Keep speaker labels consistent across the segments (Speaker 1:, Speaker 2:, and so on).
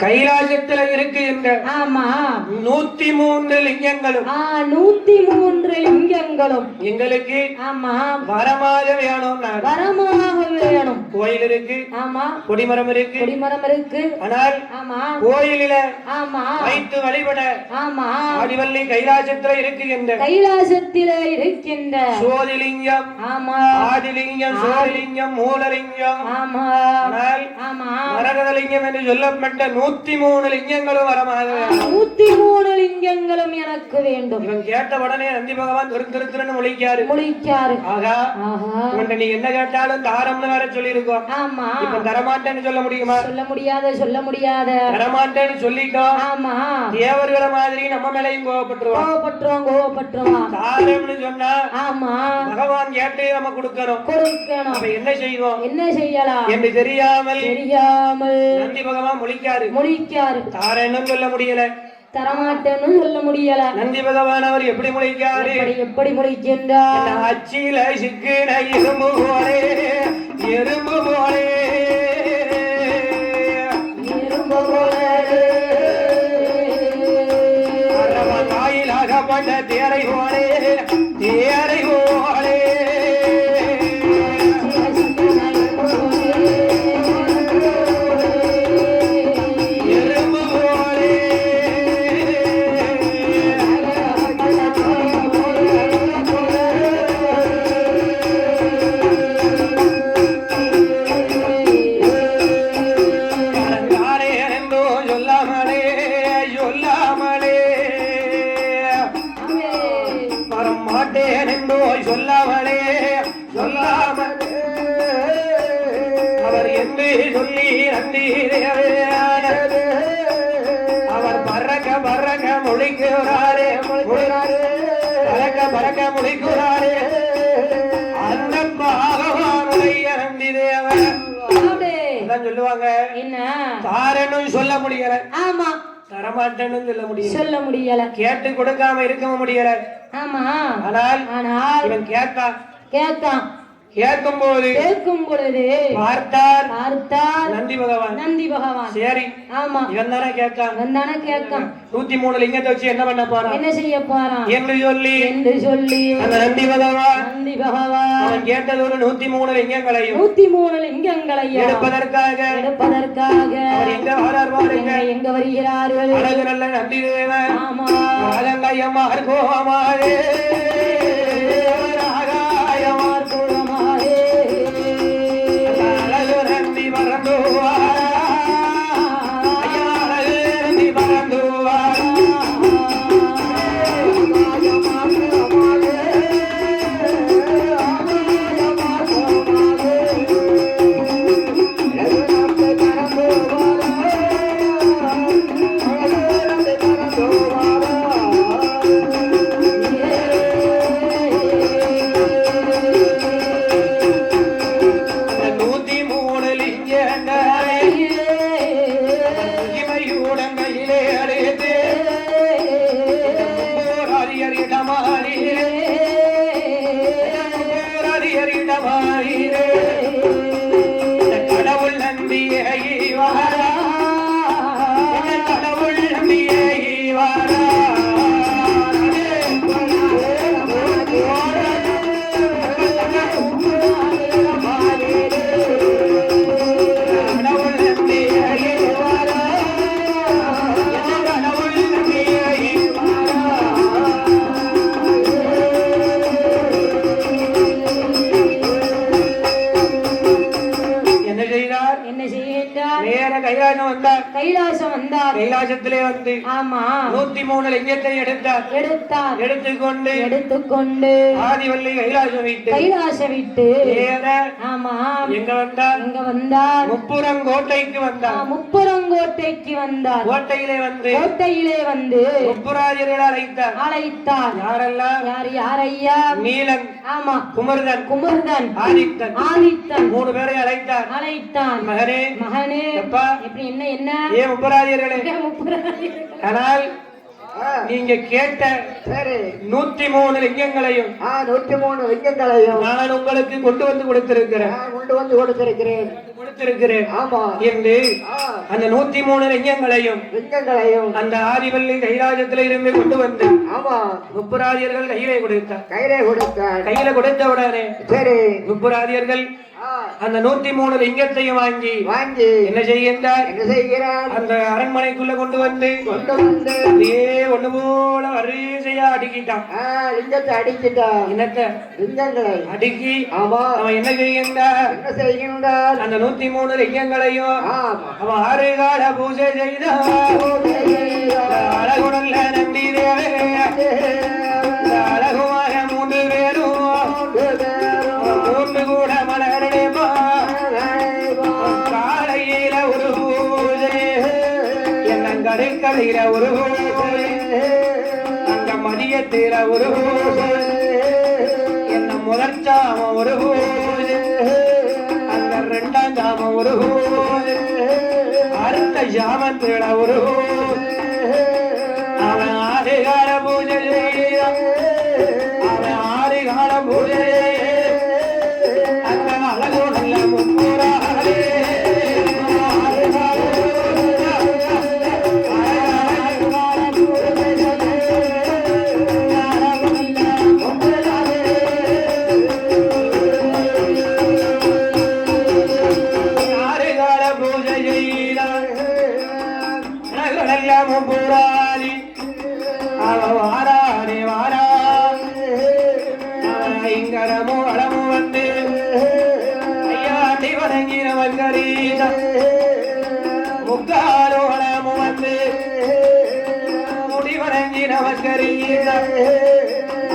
Speaker 1: கைலாசத்துல இருக்கின்ற
Speaker 2: ஆமா
Speaker 1: 103 லிங்கங்களும்
Speaker 2: 103 லிங்கங்களும்
Speaker 1: எங்களுக்கு
Speaker 2: ஆமா
Speaker 1: வரமாக வேணும்.
Speaker 2: வரமாக வேணும்.
Speaker 1: கோயில் இருக்கு,
Speaker 2: ஆமா
Speaker 1: கொடிமரம் இருக்கு,
Speaker 2: கொடிமரம் இருக்கு.
Speaker 1: ஆனால்
Speaker 2: ஆமா
Speaker 1: கோயிலில
Speaker 2: ஆமா
Speaker 1: வைத்து வழிபட
Speaker 2: ஆமா
Speaker 1: ஆதிவள்ளி கைலாசத்துல இருக்கின்ற
Speaker 2: கைலாசத்திலே இருக்கின்ற
Speaker 1: சோதிலிங்கம்,
Speaker 2: ஆமா
Speaker 1: ஆதிலிங்கம், சோதிலிங்கம், மூலலிங்கம்,
Speaker 2: ஆமா
Speaker 1: ஆனால்
Speaker 2: ஆமா
Speaker 1: மரகதலிங்கம் என்று சொல்லப்பட்ட 103 லிங்கங்களும் வரமாக வேணும்.
Speaker 2: 103 லிங்கங்களும் எனக்கு வேண்டும்.
Speaker 1: இவன் கேட்ட உடனே நந்தி பகவான் திருத்திருன்னு
Speaker 2: முழிக்காரு.
Speaker 1: ஆகா
Speaker 2: ஆஹா
Speaker 1: இவன்ட்ட நீ என்ன கேட்டாலும் தாரம்னு வேற சொல்லியிருக்கோம்.
Speaker 2: ஆமா
Speaker 1: இப்ப தரமாட்டேன்னு சொல்ல முடியுமா?
Speaker 2: சொல்ல முடியாத
Speaker 1: தரமாட்டேன்னு சொல்லிட்டோம்.
Speaker 2: ஆமா
Speaker 1: தேவர்களை மாதிரி நம்ம மேலையும் கோவப்பட்டுருவான். தாரம்னு சொன்னா
Speaker 2: ஆமா
Speaker 1: பகவான் கேட்டு நம்ம கொடுக்கணும். அப்ப என்ன செய்வோம்,
Speaker 2: என்ன செய்யலாம்
Speaker 1: என்று தெரியாமல் நந்தி பகவான் முழிக்காரு. தாரன்னு சொல்ல முடியல,
Speaker 2: தரமாட்டேன்னு சொல்ல முடியல.
Speaker 1: நந்தி பகவான் அவர் எப்படி முழிக்காரு?
Speaker 2: எப்படி முழிக்கின்றார்?
Speaker 1: அச்சில சிக்கின எறும்பு போலே, எறும்பு போலே,
Speaker 2: எறும்பு போலே,
Speaker 1: காயிலாகப்பட்ட தேரை போலே, தேரை போலே, அவர் என்று சொல்லி நந்தி அவர் பறக்க முழிக்கிறாரே, பறக்க முழிக்கிறாரே. அந்த பகவானுடைய நந்தி தேவன் சொல்லுவாங்க,
Speaker 2: என்ன
Speaker 1: தாரன்னு சொல்ல முடியல,
Speaker 2: ஆமா
Speaker 1: தரமாட்டேன்னு சொல்ல முடியல, கேட்டு கொடுக்காம இருக்க முடியல.
Speaker 2: ஆமா
Speaker 1: ஆனால் இவன் கேட்கான். கேட்கும் பொழுது பார்த்தார் நந்தி பகவான். சரி, ஆமா இவன் தானே கேட்கான். 103 லிங்கத்தை வச்சு என்ன பண்ண போறான், என்ன செய்ய போறான் என்று சொல்லி அந்த நந்தி பகவான் அவன் கேட்டது ஒரு 103 லிங்கங்களையும் எடுப்பதற்காக அவர் எங்க வரார் பாருங்க, எங்க வருகிறார்கள். அழகு நல்ல நந்தி தேவன். ஆமா அலங்கையமார் கோமாரே, கைலாசம் வந்தார். கைலாசத்திலே வந்து ஆமா 103 லிங்கத்தை எடுத்துக்கொண்டு ஆதிவள்ளி கைலாசம் விட்டு ஆமா எங்க வந்தார் முப்புறங்கோட்டைக்கு வந்தார். கோட்டையிலே வந்து முப்புராஜர்களை அழைத்தார். யார் ஐயா? நீலன், ஆமா குமர்தன், ஆதித்தன் 3 பேரை அழைத்தான். மகனே எப்படி என்ன ஏன் முப்பராஜர்களே? ஆனால் நீங்க கேட்ட 103 லிங்கங்களையும் நான் உங்களுக்கு கொண்டு வந்து கொடுத்திருக்கிறேன். கொடுத்திருக்கிறேன்
Speaker 2: ஆமா
Speaker 1: என்று அந்த 103 லிங்கங்களையும் அந்த ஆதிவள்ளி கைலாசத்துல இருந்து கொண்டு வந்து
Speaker 2: ஆமா
Speaker 1: முப்புராதியர்கள் கையில கொடுத்த உடனே
Speaker 2: சரி
Speaker 1: முப்புராதியர்கள் அந்த 103 லிங்கத்தையும் வாங்கி என்ன செய்கின்றார் அந்த அரண்மனைக்குள்ள கொண்டு வந்து அப்படியே ஒண்ணு போல வரிசையா அடுக்கிட்டான்
Speaker 2: லிங்கத்தை அடிக்கிட்டான்
Speaker 1: என்னத்த
Speaker 2: லிங்கங்களை
Speaker 1: அடுக்கி
Speaker 2: அவன்
Speaker 1: என்ன செய்கின்றார் அந்த 103 லிங்கங்களையும் அவன் 6 கால பூஜை செய்தான் அழகுடல்ல நந்தி தேவே அழகுமாக 3 பேரும் 3 கூட மலரடைமா காலையில ஒரு பூஜை என்னங்கடைக்கலையில ஒரு பூஜை அங்க மதியத்தில ஒரு பூஜை என்ன முதற்சாம ஒரு பூஜை அங்க 2ஆம் சாமம் ஒரு பூஜை அடுத்த சாமத்தில ஒரு பூஜை அவன் 6 கால பூஜை செய்தான் அவன் 6 கால பூஜை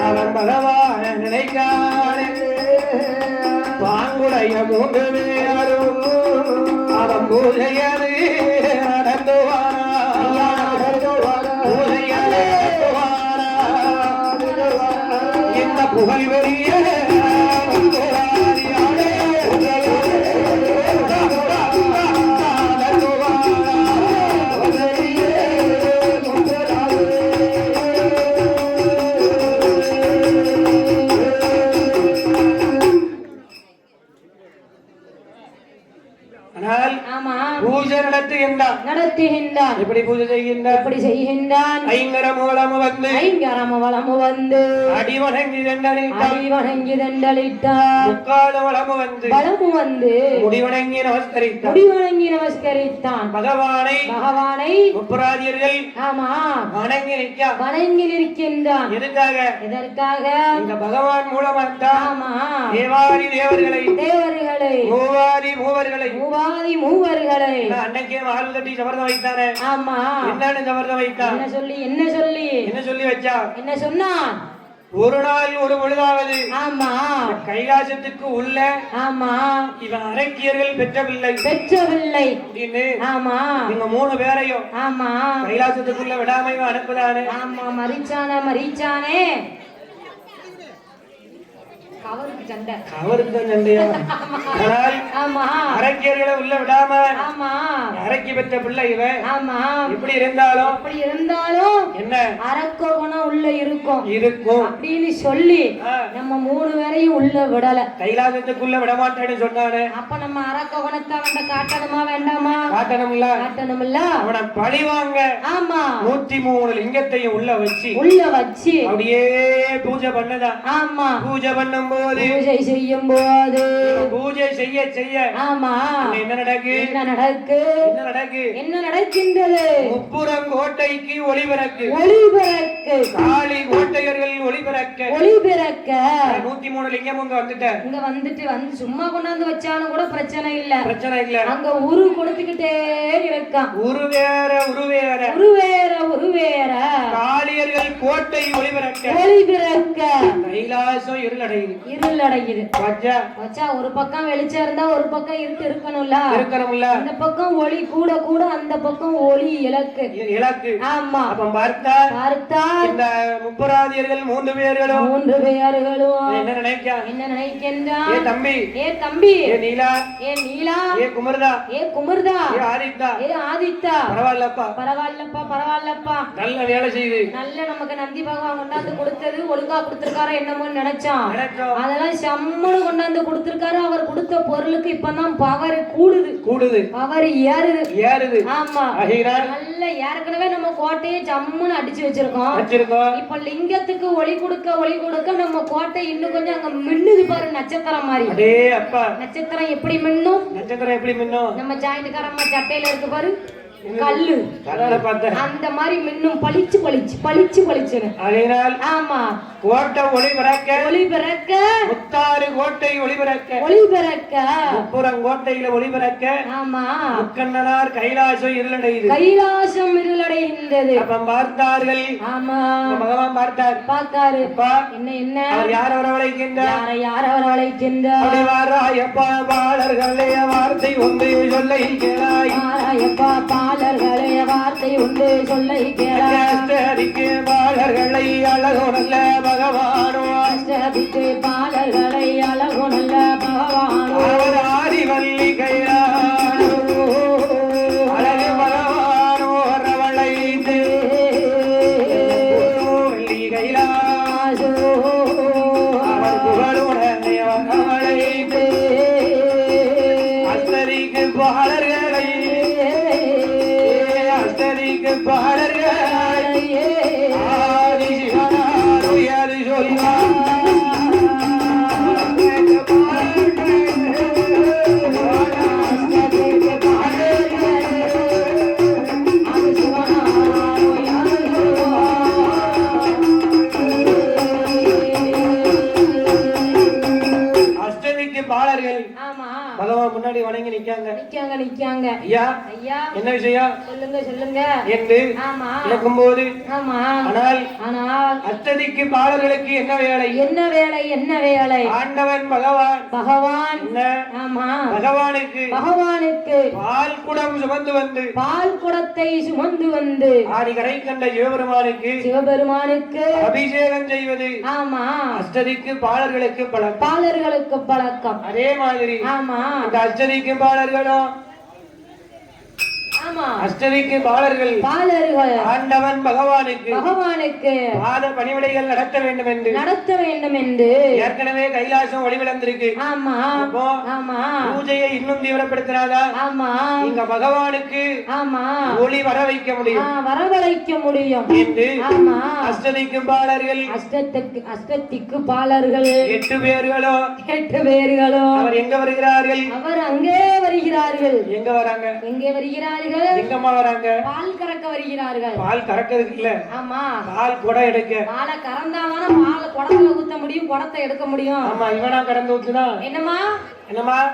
Speaker 1: அவன் பகவான நினைக்கான பாங்குடைய 3 பேரும் அவன் பூஜையது நடந்துவானா இந்த புகழ் வெறிய நடத்துகின்றான் எப்படி பூஜை செய்கின்றான் ஐங்கரமூலமு வந்து அடிவணங்கி தண்டளிட்டான் பலமு வந்து முடிவணங்கி நமஸ்கரித்தான் பகவானை முப்புராதியர்கள் ஆமா வணங்கி நிற்கின்றான் எதற்காக இந்த பகவான் மூலமாத்தான் ஆமா தேவாதி தேவர்களை மூவாதி மூவர்களை அன்னைக்கே வாழ்வு தட்டி சபர்தம் வைத்தானே ஆமா என்னன்னு சபர்தம் வைத்தான் என்ன சொல்லி வச்சா என்ன சொன்னான் ஒரு நாள் ஒரு பொழுதாவது ஆமா கைலாசத்துக்கு உள்ள ஆமா இவன் அரக்கியர்கள் பெற்ற பிள்ளை அப்படின்னு ஆமா இவங்க 3 பேரையும் ஆமா கைலாசத்துக்குள்ள விடாம இவன் அனுப்புதானே ஆமா மரிச்சானே அரக்கியர்களை உள்ள விடாம அரக்கி பெற்ற பிள்ளை இவன் எப்படி இருந்தாலும் என்ன அரக்க குணம் உள்ள இருக்கும் அப்படின்னு சொல்லி நம்ம 3 பேரையும் உள்ள விடல கைலாசத்துக்குள்ள விடமாட்டேன்னு சொன்னானே அப்ப நம்ம அரக்க குணத்தை அவன் காட்டணுமா வேண்டாமா காட்டணும்ல அவனை பழிவாங்க ஆமா 103 லிங்கத்தையும் உள்ள வச்சு அப்படியே பூஜை பண்ணதா ஆமா பூஜை பண்ணும் பூஜை செய்யும் போது பூஜை செய்ய ஆமா என்ன நடக்கின்றது முப்புறம் கோட்டைக்கு ஒளிபிறக்கு காளி கோட்டையர்கள் ஒளிபிறக்க 103 லிங்கம் இங்க வந்துட்டு சும்மா கொண்டாந்து வச்சாலும் கூட பிரச்சனை இல்ல அங்க உரு கொடுத்துக்கிட்டே இருக்கான் உரு வேற காளியர்கள் கோட்டை ஒளிபிறக்க கைலாசம் இருளடையுது ஒரு பக்கம் வெளிச்சம் இருந்தா ஒரு பக்கம் இருட்டு இருக்கணும்ல இந்த பக்கம் ஒளி கூட அந்த பக்கம் ஒளி இலக்கு ஆமா அப்ப பார்த்தா இந்த முப்புராதியர்கள் 3 பேர்களும் என்ன நினைக்கின்றான் ஏ தம்பி ஏ நீலா ஏ குமர்தா ஏ ஆதித்தா பரவாயில்லப்பா நல்ல வேலை நல்ல நமக்கு நந்தி பகவான் கொண்டாந்து கொடுத்தது ஒழுங்கா கொடுத்திருக்காரோ என்னமோ நினைச்சோம். அதெல்லாம் செம்மனு கொண்டாந்து கொடுத்திருக்காரு. அவர் கொடுத்த பொருளுக்கு இப்பதான் பவர் கூடுது பவர் ஏறுது. ஆமா நல்ல ஏற்கனவே நம்ம கோட்டையை ஜம்முன்னு அடிச்சு வச்சிருக்கோம். இப்ப லிங்கத்துக்கு ஒளி கொடுக்க நம்ம கோட்டை இன்னும் கொஞ்சம் அங்க மின்னுது பாரு, நட்சத்திரம் மாதிரி. நட்சத்திரம் எப்படி மின்னும்? நம்ம ஜாயிண்ட்காரம்மா சட்டையில இருக்கு பாரு கல்லு, அந்த மாதிரி மின்னும் பளிச்சு. ஆமா
Speaker 3: கோட்டை ஒளி பிறக்க முத்தாறு கோட்டை ஒளி பிறக்க முப்புறம் கோட்டையில ஒளி பிறக்க.
Speaker 1: ஆமா
Speaker 3: முக்கண்ணனார் கைலாசம்
Speaker 1: இருளடைந்தது.
Speaker 3: அப்ப பார்த்தார்கள்.
Speaker 1: ஆமா
Speaker 3: பகவான்
Speaker 1: பார்த்தாரு. என்ன
Speaker 3: அவர் யார் வரவழைக்கின்றார்?
Speaker 1: வாராயப்பா
Speaker 3: பாலர்களே வார்த்தை ஒன்று சொல்லை கேளாய்.
Speaker 1: பாலர்களே வார்த்தை உண்டு சொல்லை
Speaker 3: கேளாய்க்கு பாலர்களை அழகோ நல்ல பகவானோ.
Speaker 1: பாலர்களை அழகோ நல்ல பகவானோ.
Speaker 3: ஆதிவல்லி கைலாசோ அழகு பகவானோ ரவளைந்து வள்ளி கைலாசோ அவர் புகழுடனே வரவழைந்து அஸ்தரிக்கு பாலர்களை பாலர்கள் பகவான் முன்னாடி வணங்கி நிக்காங்க. ஐயா என்ன விஷயம்
Speaker 1: சொல்லுங்க
Speaker 3: என்று நடக்கும்போது, ஆனால் அஷ்டதிக்கு பாலர்களுக்கு என்ன வேலை? ஆண்டவன் பகவான் பகவானுக்கு பால் குடம் பால் குடத்தை சுமந்து வந்து ஆடிகரை கண்ட சிவபெருமானுக்கு அபிஷேகம் செய்வது.
Speaker 1: ஆமா
Speaker 3: அஷ்டதிக்கு பாலர்களுக்கு
Speaker 1: பழக்கம்.
Speaker 3: அதே மாதிரி
Speaker 1: ஆமா
Speaker 3: இந்த அஷ்டதிக்கு பாலர்களும் அஷ்டதிக்கு பாலர்கள் ஆண்டவன் பகவானுக்கு பாத பணிவிடைகள் நடத்த வேண்டும் என்று ஏற்கனவே கைலாசம் ஒளிவிழந்திருக்கு. பூஜையை இன்னும் தீவிரப்படுத்தினாதா இங்க பகவானுக்கு ஒளி வரவைக்க முடியும் என்று அஷ்டதிக்கு பாலர்கள்
Speaker 1: அஷ்டத்திக்கு பாலர்கள்
Speaker 3: 8 பேர்களோ அவர் எங்க வருகிறார்கள்?
Speaker 1: அவர் அங்கே வருகிறார்கள்.
Speaker 3: எங்க வராங்க?
Speaker 1: எங்கே வருகிறார்கள்?
Speaker 3: எங்கம்மா வராங்க?
Speaker 1: பால் கறக்க வருகிறார்கள்.
Speaker 3: பால் கறக்கிறதுக்கு இல்ல,
Speaker 1: ஆமா
Speaker 3: பால் குடம் எடுக்க.
Speaker 1: பாலை கறந்தாதானே பால் குடத்துல ஊத்த முடியும், குடத்தை எடுக்க முடியும்.
Speaker 3: ஆமா இவனா கறந்து ஊத்துனா என்னமா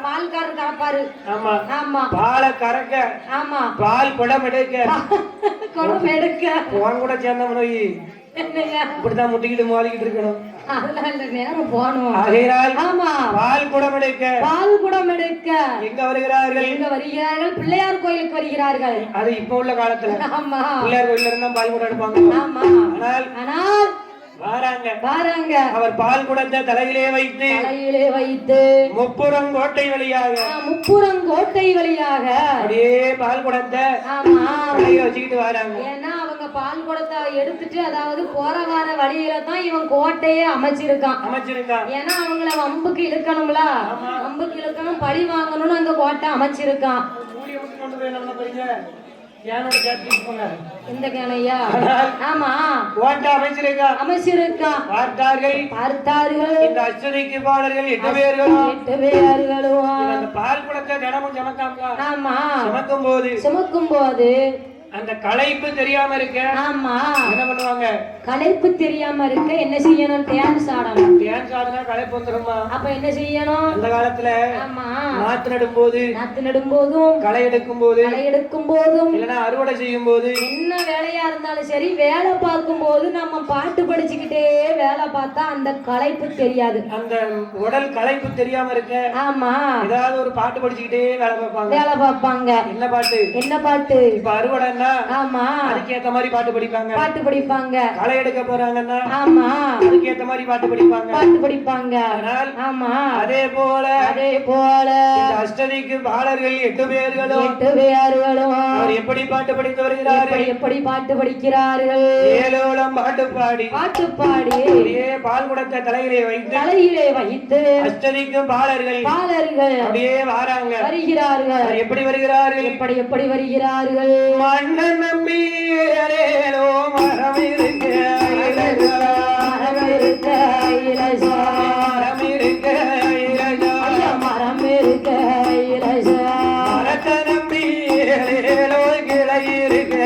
Speaker 1: பால்காரர் கறப்பாரு.
Speaker 3: ஆமா பாலை கறக்க. ஆமா பால் குடம் எடுக்க உன் கூட சேர்ந்த நோய் இப்படிதான் முட்டிக்கிட்டு மோதிக்கிட்டு இருக்கணும். பால் குடம் எடுக்க எங்க வருகிறார்கள்?
Speaker 1: பிள்ளையார் கோயிலுக்கு வருகிறார்கள்.
Speaker 3: அது இப்ப உள்ள காலத்துல பிள்ளையார் கோயில இருந்தா பால் குடம் எடுப்பாங்க. ஆனால் வாராங்க அவர் பால் குடத்தை தலையிலே வைத்து முப்புறம் கோட்டை வழியாக அப்படியே பால் குடத்தை வச்சுக்கிட்டு வராங்க.
Speaker 1: ஏன்னா அவங்க பால் குடத்தை எடுத்துட்டு, அதாவது போற வர வழியில தான் இவன் கோட்டையே அமைச்சிருக்கான். ஏன்னா அவங்கள வம்புக்கு இழுக்கணும், பழி வாங்கணும்னு அந்த கோட்டை அமைச்சிருக்கான். இந்த கேனையா ஆமா
Speaker 3: கோட்டை அமைச்சிருக்கா.
Speaker 1: பார்த்தார்கள்
Speaker 3: இந்த அஷ்டதிக்கு பாலர்கள் 8 பேர்களும் அந்த பால் குடத்தை தினமும் சுமக்கும் போது அந்த களைப்பு தெரியாம இருக்க என்ன பண்ணுவாங்க?
Speaker 1: களைப்பு தெரியாம இருக்க என்ன செய்யணும்? டான்ஸ் ஆடணும்.
Speaker 3: டான்ஸ் ஆடுனா களைப்பு வந்துருமா?
Speaker 1: அப்ப என்ன செய்யணும்?
Speaker 3: அந்த காலத்துல நாத்து
Speaker 1: நடும்போதும்
Speaker 3: களை எடுக்கும் போதும் இல்லனா அறுவடை செய்யும் போது
Speaker 1: என்ன வேலையா இருந்தாலும் சரி, வேலை பார்க்கும் போது நம்ம பாட்டு படிச்சுக்கிட்டே வேலை பார்த்தா அந்த களைப்பு தெரியாது.
Speaker 3: அந்த உடல் களைப்பு தெரியாம இருக்க ஏதாவது ஒரு பாட்டு படிச்சுக்கிட்டே வேலை பார்ப்பாங்க.
Speaker 1: என்ன பாட்டு?
Speaker 3: இப்ப அறுவடை போறாங்கன்னா
Speaker 1: ஆமா
Speaker 3: அதுக்கு ஏத்த மாதிரி பாட்டு படிப்பாங்க களை எடுக்க போறாங்கன்னா
Speaker 1: ஆமா
Speaker 3: அதுக்கு ஏத்த மாதிரி பாட்டு படிப்பாங்க
Speaker 1: ஆமா
Speaker 3: அதே போல இந்த அஷ்டதிக்கு பாலர்கள் 8 பேர்களும் அவர் எப்படி பாட்டு படித்து வருகிறார்கள் ஏலோலம் பாட்டு பாடி அப்படியே பால் குடத்தை தலையிலே வைத்து அஷ்டதிக்கும் பாலர்கள் அப்படியே வருகிறார்கள் எப்படி வருகிறார்கள் மன்னன் நம்பி ஏலேலோ மரம் இருக்க மரத்தை நம்பி ஏலேலோ கிளை இருக்க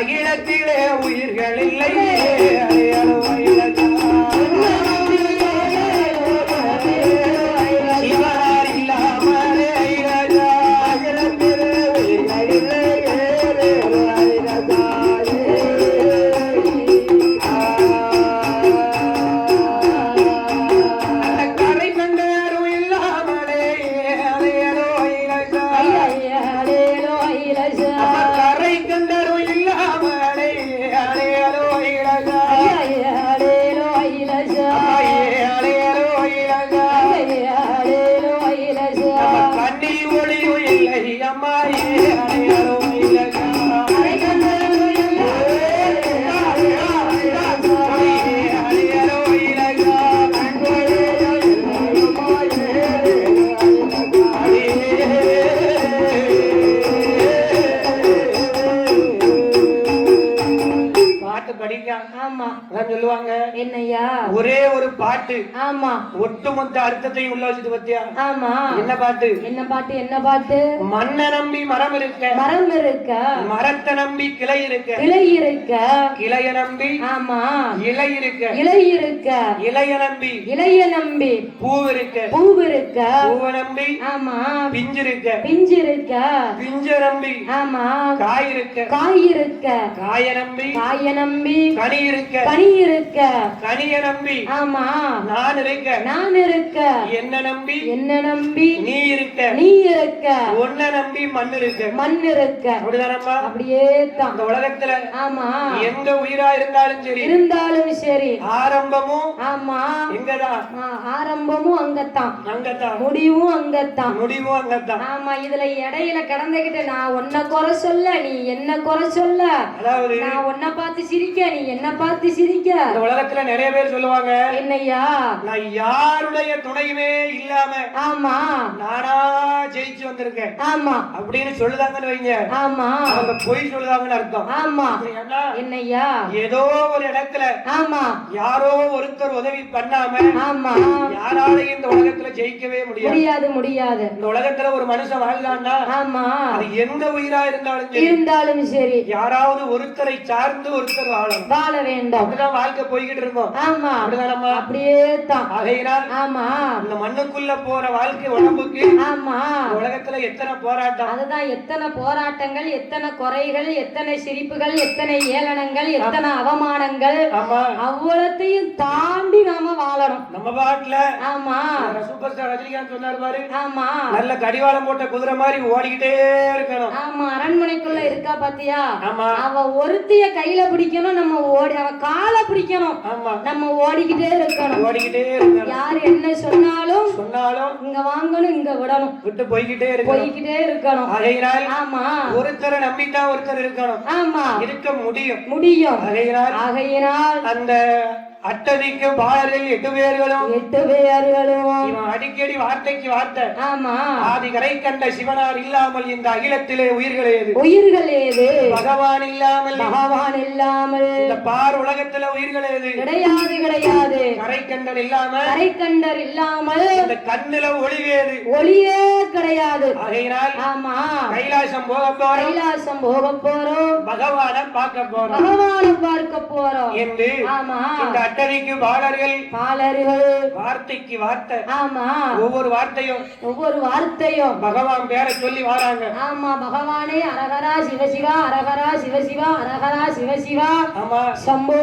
Speaker 3: அகிலத்திலே உயிர்கள் இல்லையே அலையலோ அகிலத்தா சிவனார் இல்லாமலே அகிலத்தா அகிலத்திலே உயிர்கள் இல்லையே அகிலத்தா சொல்லுவாங்க
Speaker 1: என்னையா
Speaker 3: ஒரே ஒரு பாட்டு
Speaker 1: ஆமா
Speaker 3: ஒட்டுமொத்த அர்த்தத்தையும் உள்ள வச்சுட்டு பத்தியா
Speaker 1: ஆமா
Speaker 3: என்ன பாட்டு
Speaker 1: என்ன பாட்டு என்ன பாட்டு
Speaker 3: மண்ணை நம்பி மரம் இருக்க
Speaker 1: மரம் இருக்க
Speaker 3: மரத்தை நம்பி கிளை இருக்க
Speaker 1: கிளை இருக்க
Speaker 3: கிளைய நம்பி
Speaker 1: ஆமா
Speaker 3: இலை இருக்க
Speaker 1: இலை இருக்க
Speaker 3: இலைய நம்பி
Speaker 1: இலைய நம்பி
Speaker 3: பூ இருக்க
Speaker 1: பூ இருக்க
Speaker 3: பூவை நம்பி
Speaker 1: ஆமா
Speaker 3: பிஞ்சு இருக்க
Speaker 1: பிஞ்சு இருக்க
Speaker 3: பிஞ்ச நம்பி
Speaker 1: ஆமா
Speaker 3: காய் இருக்க
Speaker 1: காய் இருக்க
Speaker 3: காய நம்பி
Speaker 1: காய நம்பி
Speaker 3: கனி இருக்க
Speaker 1: கனி இருக்க
Speaker 3: கனிய நம்பி
Speaker 1: ஆமா
Speaker 3: நான் இருக்க
Speaker 1: நான் இருக்க
Speaker 3: என்ன நம்பி
Speaker 1: என்ன நம்பி
Speaker 3: நீ இருக்க
Speaker 1: நீ இருக்க
Speaker 3: உன்னை நம்பி மண் இருக்க
Speaker 1: மண் இருக்க
Speaker 3: அப்படிதானம்மா
Speaker 1: அப்படியே தான்
Speaker 3: இந்த உலகத்துல
Speaker 1: ஆமா
Speaker 3: எந்த உயிரா இருந்தாலும் சரி
Speaker 1: இருந்தாலும் சரி
Speaker 3: ஆரம்பமும்
Speaker 1: ஆமா
Speaker 3: எங்கதான்
Speaker 1: ஆரம்பமும் அங்கத்தான்
Speaker 3: அங்கத்தான்
Speaker 1: முடிவும் அங்கத்தான்
Speaker 3: முடிவும் அங்கத்தான்
Speaker 1: ஆமா இதுல இடையில கடந்துகிட்டு நான் உன்னை குறை சொல்ல நீ என்ன குறை சொல்ல
Speaker 3: அதாவது
Speaker 1: நான் உன்னை பார்த்து சிரிக்க நீ என்ன பார்த்து சிரிக்க
Speaker 3: இந்த உலகத்துல நிறைய பேர் சொல்லுவாங்க
Speaker 1: என்னையா
Speaker 3: நான் யாருடைய துணையுமே இல்லாம
Speaker 1: ஆமா
Speaker 3: நானா ஜெயிச்சு வந்திருக்கேன்
Speaker 1: ஆமா
Speaker 3: அப்படின்னு சொல்லுதாங்கன்னு வைங்க
Speaker 1: ஆமா
Speaker 3: அவங்க பொய் சொல்லுதாங்கன்னு அர்த்தம்
Speaker 1: ஆமா
Speaker 3: ஏன்னா
Speaker 1: என்னையா
Speaker 3: ஏதோ ஒரு இடத்துல
Speaker 1: ஆமா
Speaker 3: யாரோ ஒருத்தர் உதவி பண்ணாம
Speaker 1: ஆமா
Speaker 3: யாராலையும் இந்த உலகத்துல ஜெயிக்கவே முடியாது
Speaker 1: முடியாது முடியாது
Speaker 3: இந்த உலகத்துல ஒரு மனுஷன் வாழ்ந்தான்னா
Speaker 1: ஆமா
Speaker 3: அது எந்த உயிரா இருந்தாலும் சரி
Speaker 1: இருந்தாலும் சரி
Speaker 3: யாராவது ஒருத்தரை சார்ந்து ஒருத்தர் வாழணும்
Speaker 1: வாழ வேண்டும்
Speaker 3: அப்படிதான் வாழ்க்கை போய்கிட்டு இருக்கோம்
Speaker 1: ஆமா
Speaker 3: அப்படிதானம்மா
Speaker 1: அப்படியே தான்
Speaker 3: ஆகையினால்
Speaker 1: ஆமா
Speaker 3: இந்த மண்ணுக்குள்ள போற வாழ்க்கை உடம்புக்கு
Speaker 1: ஆமா
Speaker 3: உலகத்துல எத்தனை போராட்டம்
Speaker 1: அதுதான் எத்தனை போராட்டங்கள் எத்தனை குறைகள் எத்தனை சிரிப்புகள் எத்தனை ஏளனங்கள் எத்தனை அவமானங்கள்
Speaker 3: ஆமா
Speaker 1: அவ்வளத்தையும் தாண்டி நாம வாழணும்
Speaker 3: நம்ம பாட்டுல
Speaker 1: ஆமா
Speaker 3: சூப்பர் ஸ்டார் ரஜினிகாந்த் சொன்னார் பாரு
Speaker 1: ஆமா
Speaker 3: நல்ல கடிவாளம் போட்ட குதிரை மாதிரி ஓடிக்கிட்டே இருக்கணும்
Speaker 1: ஆமா அரண்மனைக்குள்ள இருக்கா பாத்தியா
Speaker 3: ஆமா
Speaker 1: அவ ஒருத்திய கையில பிடிக்கணும் நம்ம ஓடி அவ காலை பிடிக்கணும்
Speaker 3: ஆமா
Speaker 1: நம்ம ஓடிக்கிட்டே இருக்கணும்
Speaker 3: ஓடிக்கிட்டே இருக்கணும்
Speaker 1: யாரு என்ன சொன்னாலும்
Speaker 3: சொன்னாலும்
Speaker 1: இங்க வாங்கணும் இங்க விடணும்
Speaker 3: விட்டு போய்கிட்டே இருக்கணும்
Speaker 1: போய்கிட்டே இருக்கணும்
Speaker 3: ஆகையினால்
Speaker 1: ஆமா
Speaker 3: ஒருத்தரை நம்பித்தான் ஒருத்தர் இருக்கணும்
Speaker 1: ஆமா
Speaker 3: இருக்க முடியும்
Speaker 1: முடியும்
Speaker 3: ஆகையினால்
Speaker 1: ஆகையினால்
Speaker 3: அந்த அட்டதிக்கு பாலர்கள் 8 பேர்களும்
Speaker 1: 8 பேர்களும்
Speaker 3: இவன் அடிக்கடி வார்த்தைக்கு வார்த்தை
Speaker 1: ஆமா
Speaker 3: ஆதி கரை கண்ட சிவனார் இல்லாமல் இந்த அகிலத்திலே உயிர்கள் ஏது
Speaker 1: உயிர்கள் ஏது
Speaker 3: பகவான் இல்லாமல்
Speaker 1: பகவான் இல்லாமல்
Speaker 3: இந்த பார் உலகத்துல உயிர்கள் ஏது
Speaker 1: கிடையாது கிடையாது
Speaker 3: கரை கண்டல் இல்லாம
Speaker 1: கரை கண்டர் இல்லாமல்
Speaker 3: இந்த கண்ணுல ஒளிவேது
Speaker 1: ஒளியே கிடையாது
Speaker 3: ஆகையினால்
Speaker 1: ஆமா
Speaker 3: கைலாசம் போக போறோம்
Speaker 1: கைலாசம் போக போறோம்
Speaker 3: பகவான பார்க்க போறோம்
Speaker 1: பகவானை பார்க்க போறோம்
Speaker 3: என்று
Speaker 1: ஆமா
Speaker 3: இந்த அட்டதிக்கு பாலர்கள்
Speaker 1: பாலர்கள்
Speaker 3: வார்த்தைக்கு வார்த்தை
Speaker 1: ஆமா
Speaker 3: ஒவ்வொரு வார்த்தையும்
Speaker 1: ஒவ்வொரு வார்த்தையும்
Speaker 3: பகவான் பேரை சொல்லி வராங்க
Speaker 1: ஆமா பகவானே அரகரா சிவசிவா அரகரா சிவசிவா அரகரா சிவசிவா
Speaker 3: ஆமா
Speaker 1: சம்போ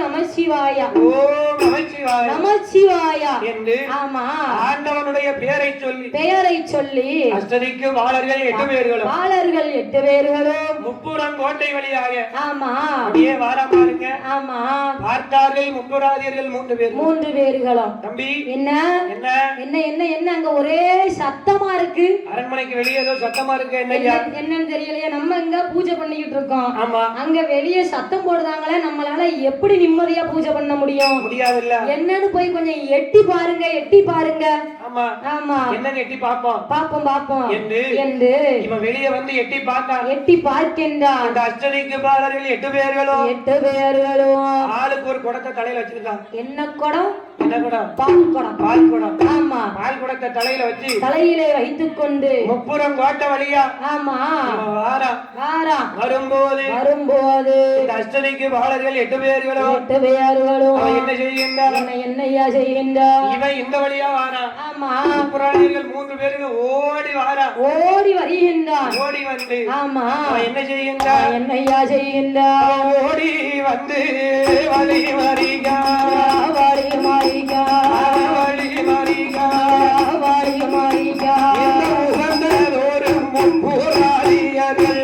Speaker 1: நமசிவாயா
Speaker 3: ஓம் நமச்சிவாய
Speaker 1: நமசிவாயா
Speaker 3: என்று
Speaker 1: ஆமா
Speaker 3: ஆண்டவனுடைய பெயரை சொல்லி
Speaker 1: பெயரை சொல்லி
Speaker 3: அஷ்டதிக்கு பாலர்கள் 8 பேர்களும்
Speaker 1: பாலர்கள் 8 பேர்களும்
Speaker 3: முப்புறம் கோட்டை வழியாக
Speaker 1: ஆமா
Speaker 3: அப்படியே வாராமா இருக்க
Speaker 1: ஆமா
Speaker 3: பார்த்தார்கள் முப்புராதியர்கள் 3 பேர்
Speaker 1: 3 பேர்களும்
Speaker 3: தம்பி
Speaker 1: என்ன
Speaker 3: என்ன
Speaker 1: என்ன என்ன என்ன அங்க ஒரே சத்தமா இருக்கு
Speaker 3: அரண்மனைக்கு வெளியே ஏதோ சத்தமா இருக்கு என்னையா
Speaker 1: என்னன்னு தெரியலையே நம்ம இங்க பூஜை பண்ணிக்கிட்டு இருக்கோம்
Speaker 3: ஆமா
Speaker 1: அங்க வெளியே சத்தம் போடுதாங்களே நம்மளால எப்படி நிம்மதியா பூஜை பண்ண முடியும்
Speaker 3: முடியாது தெரியாது இல்ல
Speaker 1: என்னன்னு போய் கொஞ்சம் எட்டி பாருங்க எட்டி பாருங்க.
Speaker 3: ஆமா
Speaker 1: ஆமா
Speaker 3: என்னன்னு எட்டி பாப்போம்
Speaker 1: பாப்போம் பாப்போம்
Speaker 3: என்று இவன் வெளியே வந்து எட்டி பார்த்தான்.
Speaker 1: எட்டி பார்க்கின்றான்.
Speaker 3: அந்த அஷ்டதிக்கு பாலர்கள் 8 பேர்களும்
Speaker 1: 8 பேர்களும்
Speaker 3: ஆளுக்கு ஒரு குடத்தை தலையில வச்சிருக்கான்.
Speaker 1: என்ன குடம்?
Speaker 3: என்ன குடம்?
Speaker 1: பால் குடம்.
Speaker 3: பால் குடம்.
Speaker 1: ஆமா
Speaker 3: பால் குடத்தை தலையில வச்சு
Speaker 1: தலையிலே வைத்துக் கொண்டு
Speaker 3: முப்புறம் கோட்டை வழியா
Speaker 1: ஆமா
Speaker 3: வாரா வரும்போது இந்த அஷ்டதிக்கு பாலர்கள் 8 பேர்களும்
Speaker 1: 8 பேர்களும்
Speaker 3: அவன் என்ன செய்கின்றான்?
Speaker 1: என்னையா செய்கின்றான்?
Speaker 3: இவன் இந்த வழியா வாரான்.
Speaker 1: ஆமா
Speaker 3: புராணிகள் 3 பேர்களும் ஓடி வாரா
Speaker 1: ஓடி வருகின்றான்.
Speaker 3: ஓடி வந்து
Speaker 1: ஆமா
Speaker 3: அவன் என்ன செய்கின்றான்?
Speaker 1: என்னையா செய்கின்றான்?
Speaker 3: ஓடி வந்து வழி மறிகா
Speaker 1: வாரி மாரிகா
Speaker 3: வழி மறிகா
Speaker 1: வாரி மாரிகா
Speaker 3: உகந்ததொரு முப்புராரியர்கள்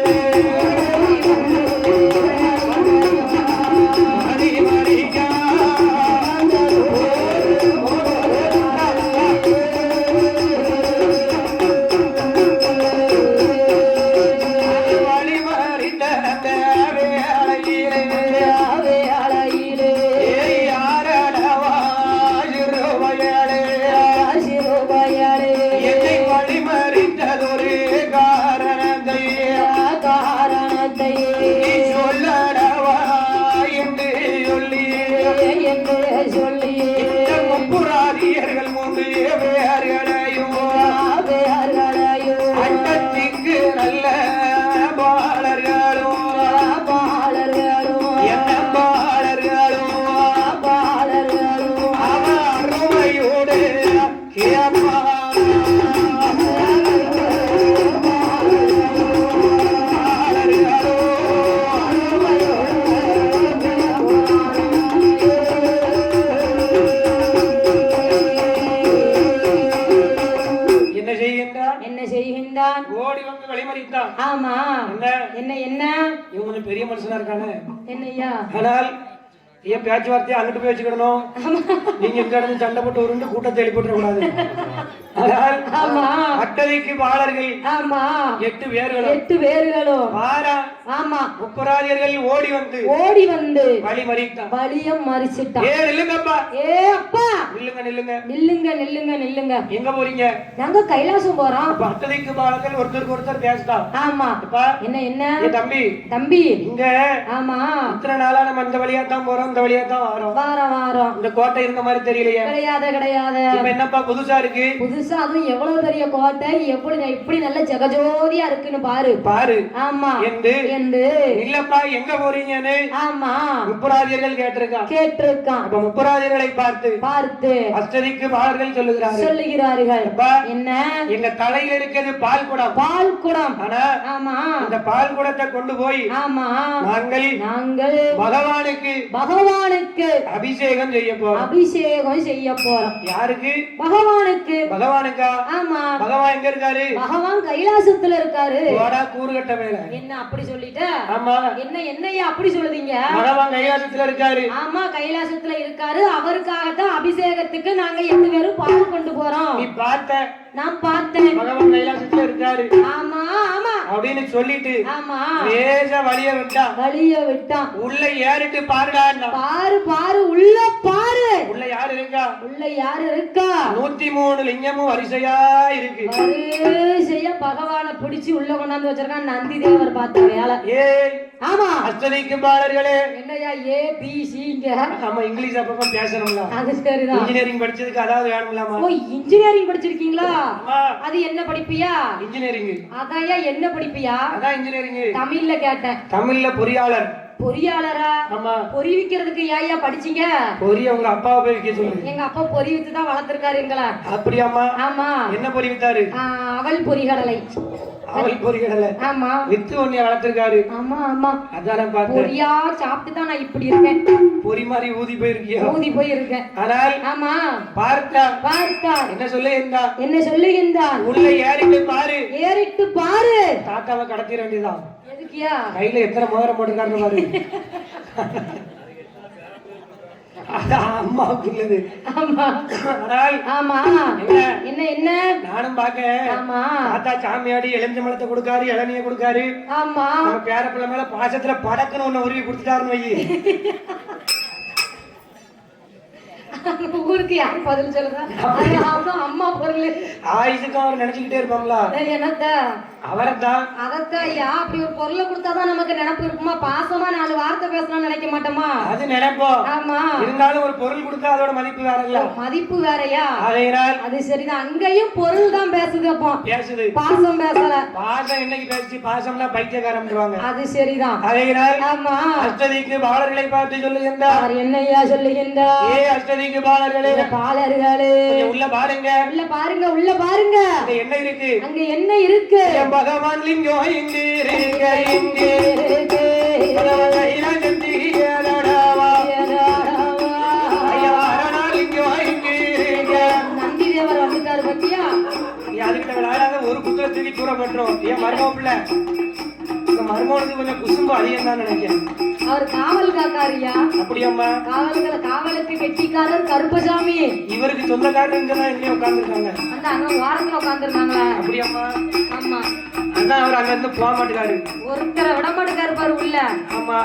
Speaker 3: வழி மறிகா வழி மறித்த வேளையிலே யாரடவா இருவயலே என்னை வழிமறித்ததொரு காரணத்தை நீ சொல்லடவா என்று சொல்லி இந்த முப்புராதியர்கள் 3 பேர்களையும் அண்டத்திற்கு நல்ல பாலர்களும் என்ன பாலர்களும் அவன் அருமையோடு
Speaker 1: என்ன செய்கின்றான்?
Speaker 3: ஓடி வந்து வழிமறித்தான்.
Speaker 1: ஆமா
Speaker 3: என்ன
Speaker 1: என்ன
Speaker 3: இவன் கொஞ்சம் பெரிய மனுஷனா இருக்கானே.
Speaker 1: என்னையா?
Speaker 3: ஆனால் ஏன் பேச்சுவார்த்தையை அங்கிட்டு போய் வச்சுக்கிடணும்? நீங்க இந்த இடத்துல சண்டை போட்டு உருண்டு கூட்டத்தை எழுப்பிட கூடாது. ஆனால் அட்டதிக்கு பாலர்கள்
Speaker 1: ஆமா
Speaker 3: 8 பேர்களும்
Speaker 1: 8 பேர்களும்
Speaker 3: வாரா
Speaker 1: ஆமா
Speaker 3: முப்புராதியர்கள் ஓடி வந்து வழி மறித்தான்.
Speaker 1: வழியம் மறிச்சிட்டான்.
Speaker 3: நில்லுங்கப்பா.
Speaker 1: அப்பா நில்லுங்க.
Speaker 3: எங்க போறீங்க?
Speaker 1: நாங்க கைலாசம் போறோம்.
Speaker 3: அட்டதிக்கு பாலர்கள் ஒருத்தருக்கு ஒருத்தர் பேசிட்டான்.
Speaker 1: ஆமா என்ன தம்பி
Speaker 3: இங்க
Speaker 1: ஆமா
Speaker 3: இத்தனை நாளா நம்ம இந்த வழியா தான் போறோம், இந்த வழியா தான் வாரோம். இந்த கோட்டை இருந்த மாதிரி தெரியலையே.
Speaker 1: கிடையாது.
Speaker 3: இப்ப என்னப்பா புதுசா இருக்கு?
Speaker 1: புதுசா அதுவும் எவ்வளவு பெரிய கோட்டை, இப்படி நல்ல ஜெகஜோதியா இருக்குன்னு பாரு. ஆமா
Speaker 3: என்று இல்லப்பா எங்க போறீங்கன்னு
Speaker 1: ஆமா
Speaker 3: முப்புராதியர்கள் கேட்டிருக்கான். அப்ப முப்புராதியர்களை பார்த்து அஷ்டதிக்கு பாலர்கள் சொல்லுகிறார்கள்
Speaker 1: என்ன?
Speaker 3: எங்க தலையில இருக்கிறது பால் குடம். ஆனா
Speaker 1: ஆமா
Speaker 3: இந்த பால் குடத்தை கொண்டு போய்
Speaker 1: ஆமா
Speaker 3: நாங்கள் பகவானுக்கு அபிஷேகம் செய்ய போறோம். யாருக்கு? பகவானுக்கா? ஆமா. பகவான் எங்க இருக்காரு? பகவான் கைலாசத்துல இருக்காரு. போடா கூறுகட்ட வேலை. என்ன அப்படி சொல்லிட்ட? ஆமா. என்னையா அப்படி சொல்லுதீங்க? பகவான் கைலாசத்துல இருக்காரு. ஆமா கைலாசத்துல இருக்காரு. அவருக்காகத்தான் அபிஷேகத்துக்கு நாங்க 8 பேரும் பால் கொண்டு போறோம். நீ பார்த்த? நான் பார்த்தேன். பகவான் கைலாசத்துல இருக்காரு. ஆமா அப்படின்னு சொல்லிட்டு ஆமா லேசா வழிய விட்டான். உள்ள ஏறிட்டு பாருடா. பாரு உள்ள யாரு இருக்கா? 103 லிங்கமும் வரிசையா இருக்கு. பகவானை பிடிச்சு உள்ள கொண்டாந்து வச்சிருக்கான். நந்தி தேவர் பார்த்த வேலை. ஆமா அஷ்டதிக்கு பாலர்களே. என்னையா ABCங்க? ஆமா இங்கிலீஷ் அப்பப்ப பேசணும்ல. அது சரிதான். இன்ஜினியரிங் படிச்சதுக்கு அதாவது வேணும்லாமா? ஓ இன்ஜினியரிங் படிச்சிருக்கீங்களா? அது என்ன படிப்பியா? இன்ஜினியரிங். அதான்யா என்ன படிப்பியா? அதான் இன்ஜினியரிங். தமிழ்ல கேட்டேன். தமிழ்ல பொறியாளரா? ஆமா. பொறி விக்கிறதுக்கு ஏயா படிச்சீங்க? பொறி உங்க அப்பாவை போய் விக்க சொல்லுங்க. எங்க அப்பா பொறி வித்து தான் வளர்த்திருக்காரு எங்களை. அப்படியாமா? ஆமா. என்ன பொறி வித்தாரு? அவல் பொரிகடலை. ஆமா. வித்து ஒன்னிய வளர்த்திருக்காரு. ஆமா. அதான பார்த்தேன். பொரியா சாப்பிட்டு தான் நான் இப்படி இருக்கேன். பொரி மாதிரி ஊதி போயிருக்கேன். ஆனால் ஆமா பார்த்தா என்ன சொல்லுகின்றான்? உள்ள ஏறிட்டு பாரு. தாத்தாவை கடத்திட வேண்டியதான். எதுக்கியா? கையில எத்தனை மோதிரம் போட்டிருக்காருன்னு பாரு. அம்மாவுக்குள்ளது. என்ன நானும் பாக்க தாத்தா சாமியாடி எலுமிச்சம்பழத்தை கொடுக்காரு, இளநிய கொடுக்காரு. ஆமா பேர பிள்ளை மேல பாசத்துல படக்குன்னு ஒண்ணு உருவி கொடுத்துட்டாருன்னு வை. ஊருக்கு யார் பதில் சொல்லுதா? அது அவனும் அம்மா பொருள்.
Speaker 1: ஆயுசுக்கும் அவர் நினைச்சுக்கிட்டே இருப்பாங்களா?
Speaker 3: என்னத்த
Speaker 1: அவரைத்தான்.
Speaker 3: அதத்தான் ஐயா, அப்படி ஒரு பொருளை கொடுத்தாதான் நமக்கு நினைப்பு இருக்குமா? பாசமா 4 வார்த்தை பேசணும்னு நினைக்க மாட்டோமா?
Speaker 1: அது நினைப்போம்.
Speaker 3: ஆமா,
Speaker 1: இருந்தாலும் ஒரு பொருள் கொடுத்தா அதோட மதிப்பு வேற இல்ல.
Speaker 3: மதிப்பு வேறயா?
Speaker 1: அதனால்
Speaker 3: அது சரிதான். அங்கேயும் பொருள் தான் பேசுது. அப்போ
Speaker 1: பேசுது,
Speaker 3: பாசம் பேசல.
Speaker 1: பாசம் என்னைக்கு பேசுச்சு? பாசம்னா பைத்தியக்காரம்ன்றாங்க.
Speaker 3: அது சரிதான்.
Speaker 1: அதனால்
Speaker 3: ஆமா,
Speaker 1: அஷ்டதிக்கு பாலர்களை பார்த்து சொல்லுகின்றார்.
Speaker 3: அவர் என்னையா சொல்லுகின்றார்?
Speaker 1: ஏ அஷ்டதிக்கு பாலர்களே,
Speaker 3: பாலர்களே,
Speaker 1: கொஞ்சம் உள்ள பாருங்க,
Speaker 3: உள்ள பாருங்க, உள்ள பாருங்க.
Speaker 1: அங்க என்ன இருக்கு?
Speaker 3: அங்க என்ன இருக்கு?
Speaker 1: என் பகவான் லிங்கம் இங்கு இருக்க, இங்கு
Speaker 3: இருக்கு.
Speaker 1: கையில கட்டி ஏறடாவா. ஐயா அரணா லிங்கம் இங்கு இருக்க.
Speaker 3: நந்தி தேவர் வந்துட்டாரு பத்தியா?
Speaker 1: நீ அதுக்கிட்ட விளையாடாத, ஒரு குத்துல தூக்கி தூர பண்றோம். ஏன் மருமக பிள்ளை? இந்த மருமகனுக்கு கொஞ்சம் குசும்பு அதிகம் தான் நினைக்கிறேன்.
Speaker 3: அவர் காவல் காக்காரியா?
Speaker 1: அப்படியாம்மா?
Speaker 3: காவலுக்கு கெட்டிக்காரர் கருப்பசாமி.
Speaker 1: இவருக்கு சொந்தக்காரர் இங்கதான் எங்கேயும் உட்கார்ந்துருக்காங்க.
Speaker 3: அந்த அங்க வாரத்துல உட்காந்துருக்காங்களா?
Speaker 1: அப்படியாம்மா?
Speaker 3: ஆமா,
Speaker 1: அதான் அவர் அங்க இருந்து போக மாட்டேங்காரு.
Speaker 3: ஒருத்தரை விட மாட்டேங்காரு பாரு உள்ள.
Speaker 1: ஆமா.